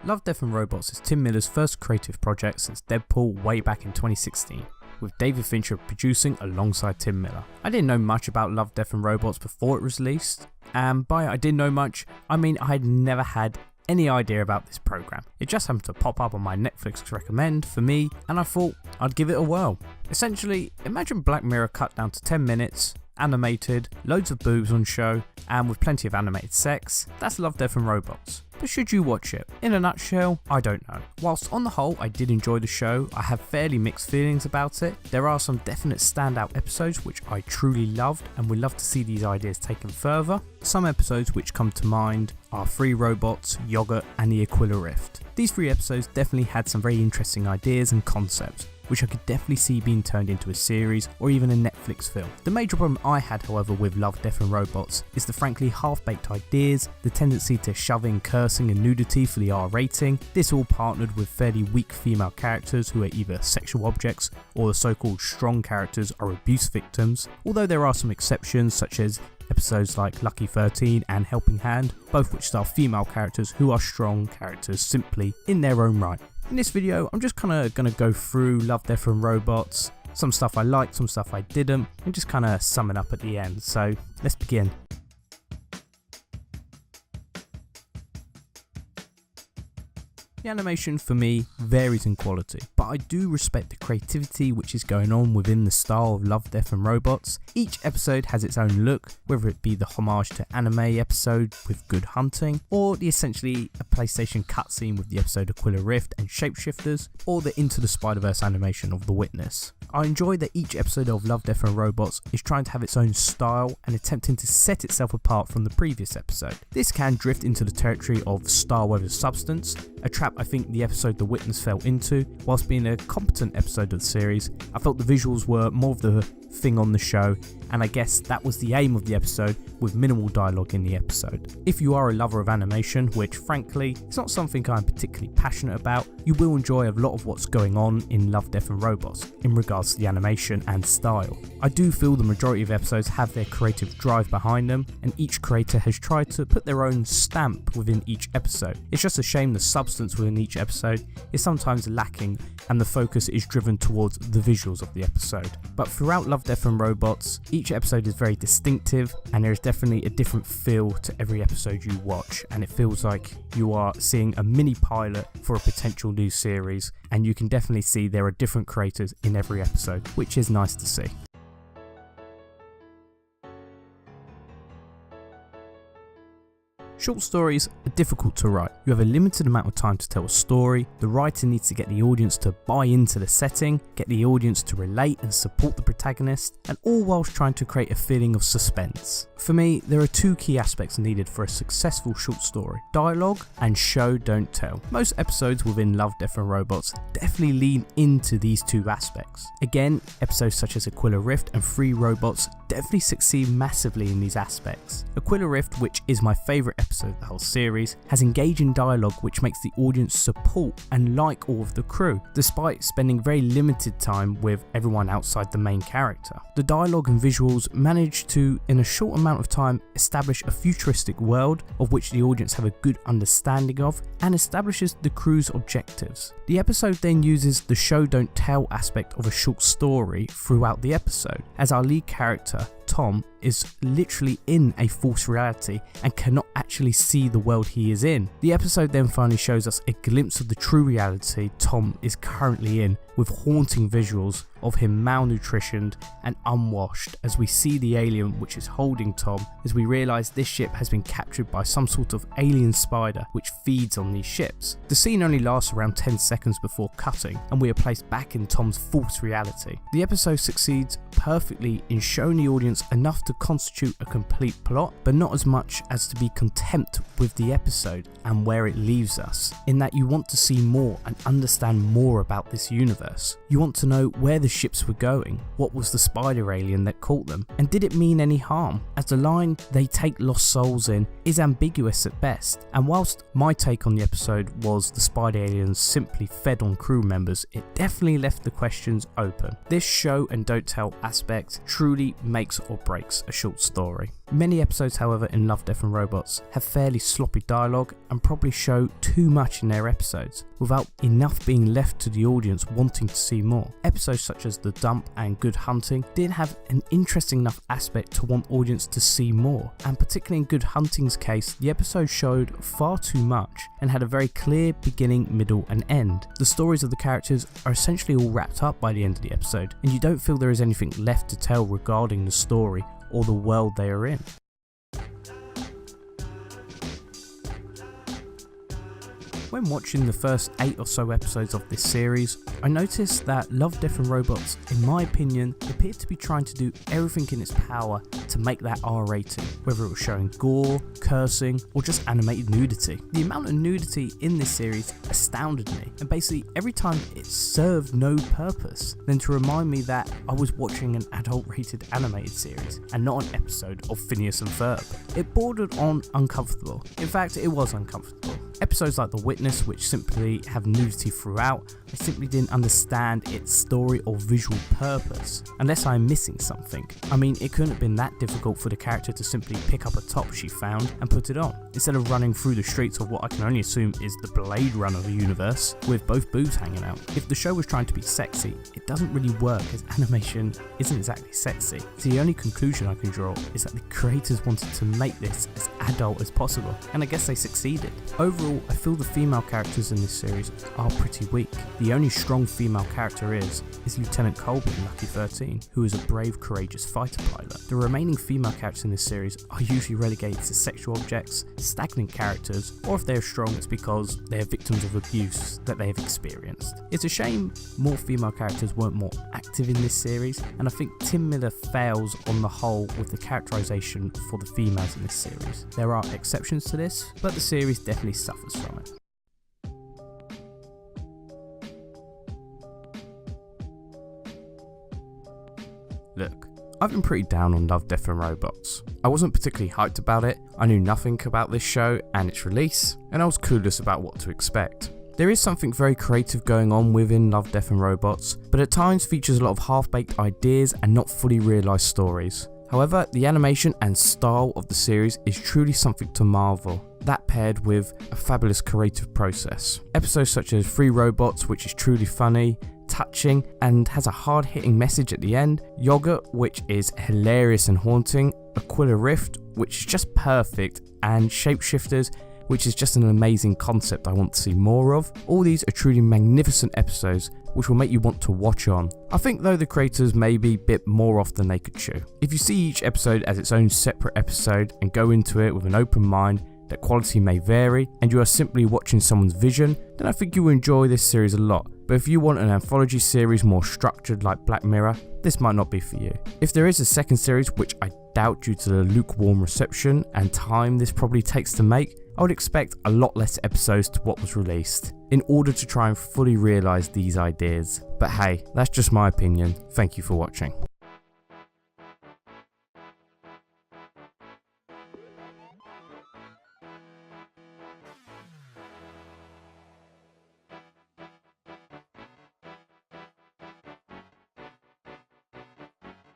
Love, Death and Robots is Tim Miller's first creative project since Deadpool way back in 2016, with David Fincher producing alongside Tim Miller. I didn't know much about Love, Death and Robots before it was released, and by I didn't know much, I mean I had never had any idea about this program. It just happened to pop up on my Netflix recommend for me, and I thought I'd give it a whirl. Essentially, imagine Black Mirror cut down to 10 minutes, animated, loads of boobs on show, and with plenty of animated sex. That's Love, Death and Robots. But should you watch it? In a nutshell, I don't know. Whilst on the whole I did enjoy the show, I have fairly mixed feelings about it. There are some definite standout episodes which I truly loved and would love to see these ideas taken further. Some episodes which come to mind are Free Robots, Yogurt and the Aquila Rift. These 3 episodes definitely had some very interesting ideas and concepts, which I could definitely see being turned into a series or even a Netflix film. The major problem I had, however, with Love, Death and Robots is the frankly half-baked ideas, the tendency to shove in cursing and nudity for the R rating, this all partnered with fairly weak female characters who are either sexual objects or the so-called strong characters are abuse victims, although there are some exceptions such as episodes like Lucky 13 and Helping Hand, both which star female characters who are strong characters simply in their own right. In this video, I'm just gonna go through Love, Death and Robots, some stuff I liked, some stuff I didn't, and just kinda sum it up at the end. So let's begin. The animation for me varies in quality, but I do respect the creativity which is going on within the style of Love, Death and Robots. Each episode has its own look, whether it be the homage to anime episode with Good Hunting, or the essentially a PlayStation cutscene with the episode Aquila Rift and Shapeshifters, or the Into the Spider-Verse animation of The Witness. I enjoy that each episode of Love, Death and Robots is trying to have its own style and attempting to set itself apart from the previous episode. This can drift into the territory of style over substance, a trap I think the episode The Witness fell into. Whilst being a competent episode of the series, I felt the visuals were more of the thing on the show, and I guess that was the aim of the episode with minimal dialogue in the episode. If you are a lover of animation, which frankly it's not something I'm particularly passionate about, you will enjoy a lot of what's going on in Love, Death and Robots in regards to the animation and style. I do feel the majority of episodes have their creative drive behind them, and each creator has tried to put their own stamp within each episode. It's just a shame the substance within each episode is sometimes lacking and the focus is driven towards the visuals of the episode. But throughout Love, Death and Robots, each episode is very distinctive and there is definitely a different feel to every episode you watch, and it feels like you are seeing a mini pilot for a potential new series, and you can definitely see there are different creators in every episode, which is nice to see. Short stories are difficult to write. You have a limited amount of time to tell a story. The writer needs to get the audience to buy into the setting, get the audience to relate and support the protagonist, and all whilst trying to create a feeling of suspense. For me, there are 2 key aspects needed for a successful short story: dialogue and show don't tell. Most episodes within Love, Death and Robots definitely lean into these 2 aspects. Again, episodes such as Aquila Rift and Free Robots definitely succeed massively in these aspects. Aquila Rift, which is my favourite episode of the whole series, has engaging dialogue which makes the audience support and like all of the crew, despite spending very limited time with everyone outside the main character. The dialogue and visuals manage to, in a short amount of time, establish a futuristic world of which the audience have a good understanding of and establishes the crew's objectives. The episode then uses the show don't tell aspect of a short story throughout the episode, as our lead character Tom is literally in a false reality and cannot actually see the world he is in. The episode then finally shows us a glimpse of the true reality Tom is currently in, with haunting visuals of him malnutritioned and unwashed as we see the alien which is holding Tom, as we realise this ship has been captured by some sort of alien spider which feeds on these ships. The scene only lasts around 10 seconds before cutting and we are placed back in Tom's false reality. The episode succeeds perfectly in showing the audience enough to constitute a complete plot, but not as much as to be content with the episode and where it leaves us, in that you want to see more and understand more about this universe. You want to know where the ships were going, what was the spider alien that caught them, and did it mean any harm, as the line "they take lost souls in" is ambiguous at best. And whilst my take on the episode was the spider aliens simply fed on crew members, it definitely left the questions open. This show and don't tell aspect truly makes or breaks a short story. Many episodes, however, in Love, Death and Robots have fairly sloppy dialogue and probably show too much in their episodes, without enough being left to the audience wanting to see more. Episodes such as The Dump and Good Hunting didn't have an interesting enough aspect to want audience to see more, and particularly in Good Hunting's case, the episode showed far too much and had a very clear beginning, middle and end. The stories of the characters are essentially all wrapped up by the end of the episode, and you don't feel there is anything left to tell regarding the story or the world they are in. When watching the first 8 or so episodes of this series, I noticed that Love, Death and Robots, in my opinion, appeared to be trying to do everything in its power to make that R rating, whether it was showing gore, cursing, or just animated nudity. The amount of nudity in this series astounded me, and basically every time it served no purpose than to remind me that I was watching an adult rated animated series and not an episode of Phineas and Ferb. It bordered on uncomfortable. In fact, it was uncomfortable. Episodes like The Witness, which simply have nudity throughout, I simply didn't understand its story or visual purpose, unless I'm missing something. I mean, it couldn't have been that difficult for the character to simply pick up a top she found and put it on, instead of running through the streets of what I can only assume is the Blade Runner universe, with both boobs hanging out. If the show was trying to be sexy, it doesn't really work as animation isn't exactly sexy. So the only conclusion I can draw is that the creators wanted to make this as adult as possible, and I guess they succeeded. Overall, I feel the female characters in this series are pretty weak. The only strong female character is Lieutenant Colby in Lucky 13, who is a brave, courageous fighter pilot. The remaining female characters in this series are usually relegated to sexual objects, stagnant characters, or if they are strong, it's because they are victims of abuse that they have experienced. It's a shame more female characters weren't more active in this series, and I think Tim Miller fails on the whole with the characterization for the females in this series. There are exceptions to this, but the series definitely suffers from it. Look, I've been pretty down on Love, Death and Robots. I wasn't particularly hyped about it, I knew nothing about this show and its release, and I was clueless about what to expect. There is something very creative going on within Love, Death and Robots, but at times features a lot of half-baked ideas and not fully realised stories. However, the animation and style of the series is truly something to marvel. That paired with a fabulous creative process. Episodes such as Free Robots, which is truly funny, touching, and has a hard-hitting message at the end. Yogurt, which is hilarious and haunting. Aquila Rift, which is just perfect. And Shapeshifters, which is just an amazing concept I want to see more of. All these are truly magnificent episodes which will make you want to watch on. I think though the creators maybe bit more off than they could chew. If you see each episode as its own separate episode and go into it with an open mind, that quality may vary, and you are simply watching someone's vision, then I think you will enjoy this series a lot. But if you want an anthology series more structured like Black Mirror, this might not be for you. If there is a second series, which I doubt due to the lukewarm reception and time this probably takes to make, I would expect a lot less episodes to what was released, in order to try and fully realise these ideas. But hey, that's just my opinion. Thank you for watching.